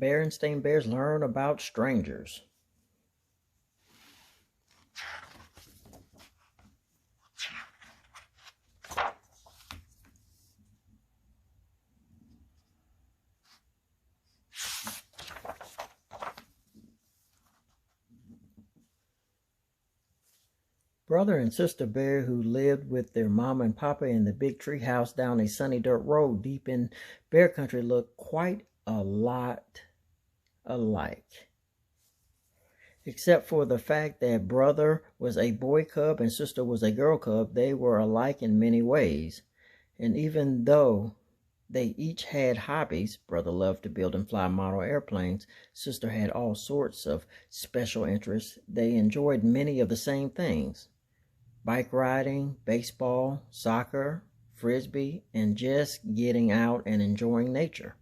Berenstain Bears learn about strangers. Brother and Sister Bear, who lived with their mama and papa in the big tree house down a sunny dirt road deep in bear country, looked quite a lot alike. Except for the fact that brother was a boy cub and sister was a girl cub, they were alike in many ways. And even though they each had hobbies, brother loved to build and fly model airplanes, sister had all sorts of special interests, they enjoyed many of the same things. Bike riding, baseball, soccer, frisbee, and just getting out and enjoying nature.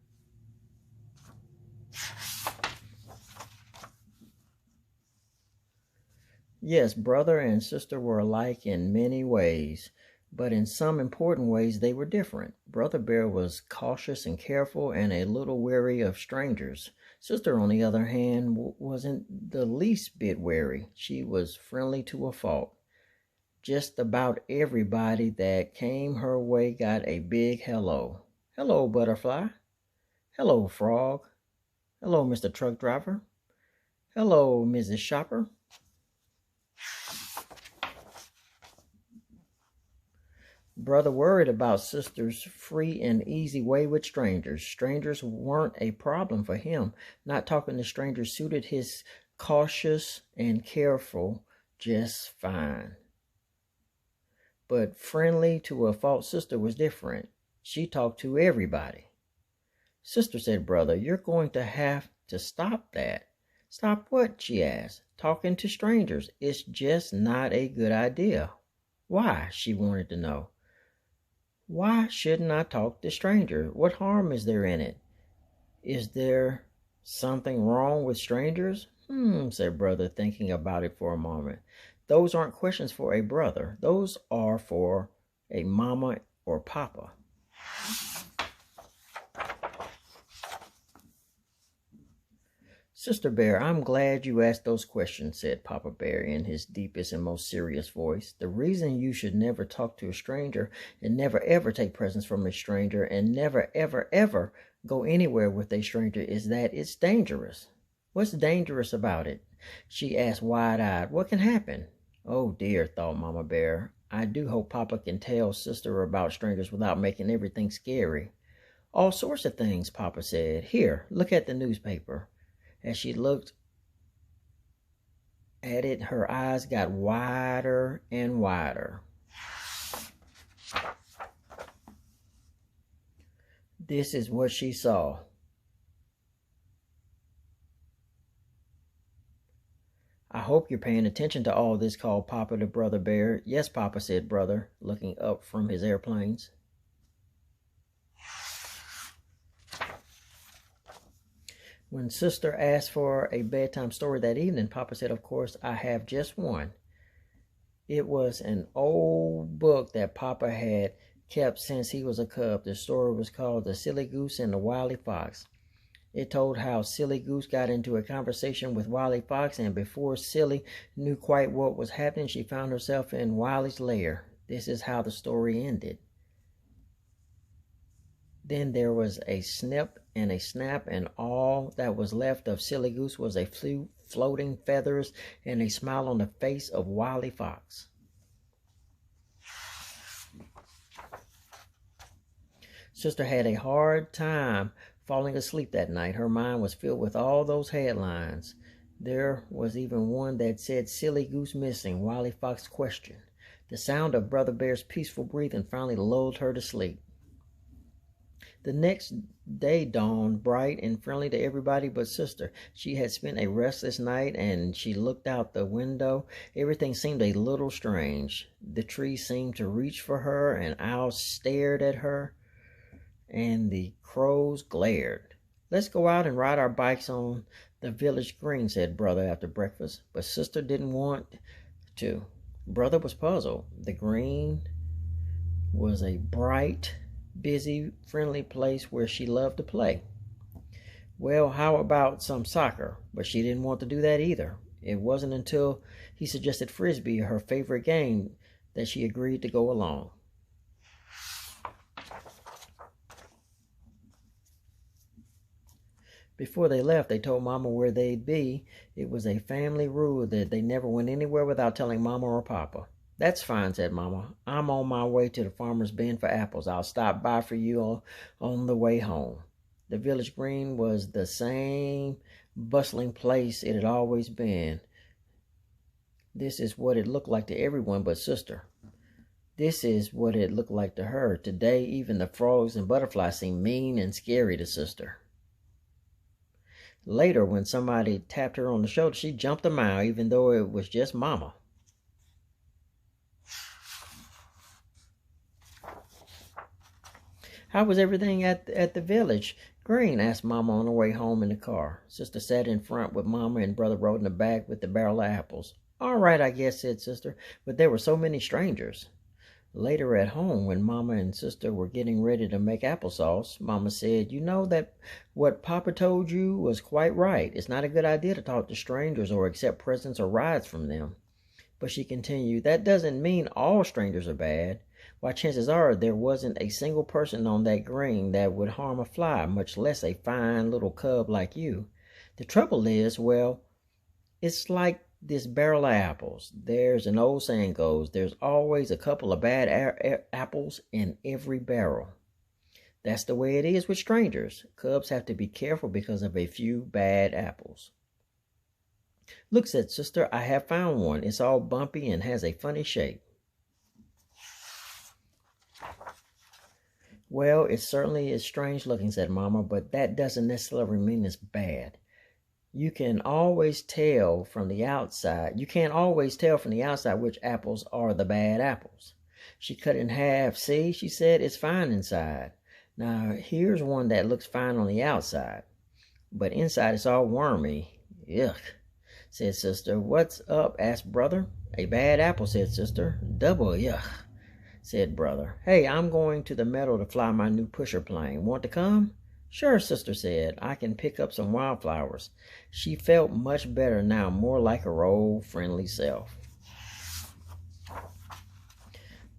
Yes, brother and sister were alike in many ways, but in some important ways they were different. Brother Bear was cautious and careful and a little wary of strangers. Sister, on the other hand, wasn't the least bit wary. She was friendly to a fault. Just about everybody that came her way got a big hello. Hello, Butterfly. Hello, Frog. Hello, Mr. Truck Driver. Hello, Mrs. Shopper. Brother worried about sister's free and easy way with strangers. Strangers weren't a problem for him. Not talking to strangers suited his cautious and careful just fine. But friendly to a fault sister was different. She talked to everybody. Sister said, brother, you're going to have to stop that. Stop what? She asked. Talking to strangers. It's just not a good idea. Why? She wanted to know. Why shouldn't I talk to strangers? What harm is there in it? Is there something wrong with strangers? Said brother, thinking about it for a moment. Those aren't questions for a brother. Those are for a mama or papa. Sister Bear, I'm glad you asked those questions, said Papa Bear in his deepest and most serious voice. The reason you should never talk to a stranger and never ever take presents from a stranger and never ever ever go anywhere with a stranger is that it's dangerous. What's dangerous about it? She asked wide-eyed. What can happen? Oh dear, thought Mama Bear. I do hope Papa can tell Sister about strangers without making everything scary. All sorts of things, Papa said. Here, look at the newspaper. As she looked at it, her eyes got wider and wider. This is what she saw. I hope you're paying attention to all this, called Papa to Brother Bear. Yes, Papa, said Brother, looking up from his airplanes. When Sister asked for a bedtime story that evening, Papa said, of course, I have just one. It was an old book that Papa had kept since he was a cub. The story was called The Silly Goose and the Wily Fox. It told how Silly Goose got into a conversation with Wily Fox, and before Silly knew quite what was happening, she found herself in Wily's lair. This is how the story ended. Then there was a snip and a snap, and all that was left of Silly Goose was a few floating feathers and a smile on the face of Wily Fox. Sister had a hard time falling asleep that night. Her mind was filled with all those headlines. There was even one that said, Silly Goose missing, Wily Fox questioned. The sound of Brother Bear's peaceful breathing finally lulled her to sleep. The next day dawned bright and friendly to everybody but Sister. She had spent a restless night, and she looked out the window. Everything seemed a little strange. The trees seemed to reach for her, and owls stared at her, and the crows glared. Let's go out and ride our bikes on the village green, said Brother after breakfast, but Sister didn't want to. Brother was puzzled. The green was a bright, busy, friendly place where she loved to play. Well, how about some soccer? But she didn't want to do that either. It wasn't until he suggested Frisbee, her favorite game, that she agreed to go along. Before they left, they told Mama where they'd be. It was a family rule that they never went anywhere without telling Mama or Papa. That's fine, said Mama. I'm on my way to the farmer's bin for apples. I'll stop by for you on the way home. The village green was the same bustling place it had always been. This is what it looked like to everyone but Sister. This is what it looked like to her. Today, even the frogs and butterflies seemed mean and scary to Sister. Later, when somebody tapped her on the shoulder, she jumped a mile, even though it was just Mama. How was everything at the village green? Asked Mama on the way home in the car. Sister sat in front with Mama, and Brother rode in the back with the barrel of apples. All right, I guess, said Sister, but there were so many strangers. Later at home, when Mama and Sister were getting ready to make applesauce, Mama said, you know that what Papa told you was quite right. It's not a good idea to talk to strangers or accept presents or rides from them. But she continued, that doesn't mean all strangers are bad. Why, chances are there wasn't a single person on that green that would harm a fly, much less a fine little cub like you. The trouble is, well, it's like this barrel of apples. There's an old saying goes, there's always a couple of bad apples in every barrel. That's the way it is with strangers. Cubs have to be careful because of a few bad apples. Look, said Sister, I have found one. It's all bumpy and has a funny shape. Well, it certainly is strange looking, said Mama, but that doesn't necessarily mean it's bad. You can't always tell from the outside which apples are the bad apples. She cut it in half. See, she said, it's fine inside. Now, here's one that looks fine on the outside, but inside it's all wormy. Yuck, said Sister. What's up? Asked Brother. A bad apple, said Sister. Double yuck, said Brother. Hey, I'm going to the meadow to fly my new pusher plane. Want to come? Sure, Sister said. I can pick up some wildflowers. She felt much better now, more like her old friendly self.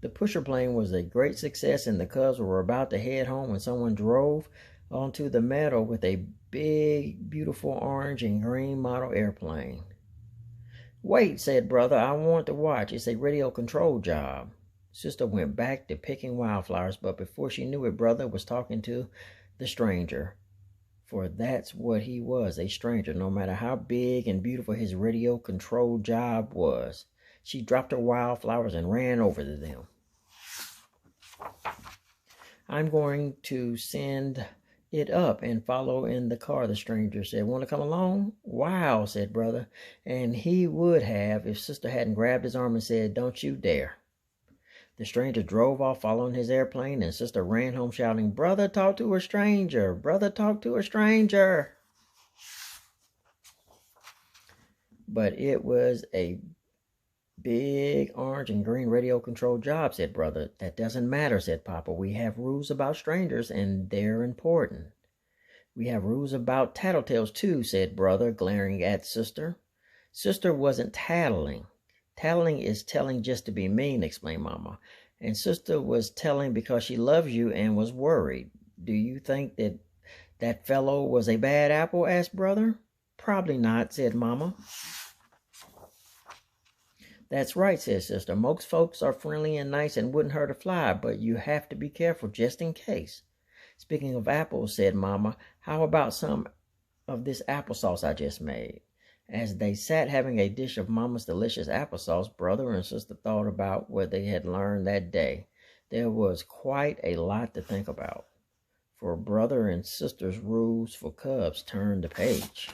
The pusher plane was a great success, and the cubs were about to head home when someone drove onto the meadow with a big, beautiful orange and green model airplane. Wait, said Brother, I want to watch. It's a radio control job. Sister went back to picking wildflowers, but before she knew it, Brother was talking to the stranger, for that's what he was, a stranger, no matter how big and beautiful his radio control job was. She dropped her wildflowers and ran over to them. I'm going to send it up and follow in the car, the stranger said. Want to come along? Wow, said Brother, and he would have if Sister hadn't grabbed his arm and said, don't you dare. The stranger drove off following his airplane, and Sister ran home shouting, Brother, talk to a stranger. Brother, talk to a stranger. But it was a big orange and green radio control job, said Brother. That doesn't matter, said Papa. We have rules about strangers, and they're important. We have rules about tattletales, too, said Brother, glaring at Sister. Sister wasn't tattling. Tattling is telling just to be mean, explained Mama. And Sister was telling because she loves you and was worried. Do you think that fellow was a bad apple? Asked Brother. Probably not, said Mama. That's right, said Sister. Most folks are friendly and nice and wouldn't hurt a fly, but you have to be careful just in case. Speaking of apples, said Mama, how about some of this applesauce I just made? As they sat having a dish of Mama's delicious applesauce, Brother and Sister thought about what they had learned that day. There was quite a lot to think about, for Brother and Sister's rules for cubs turned the page.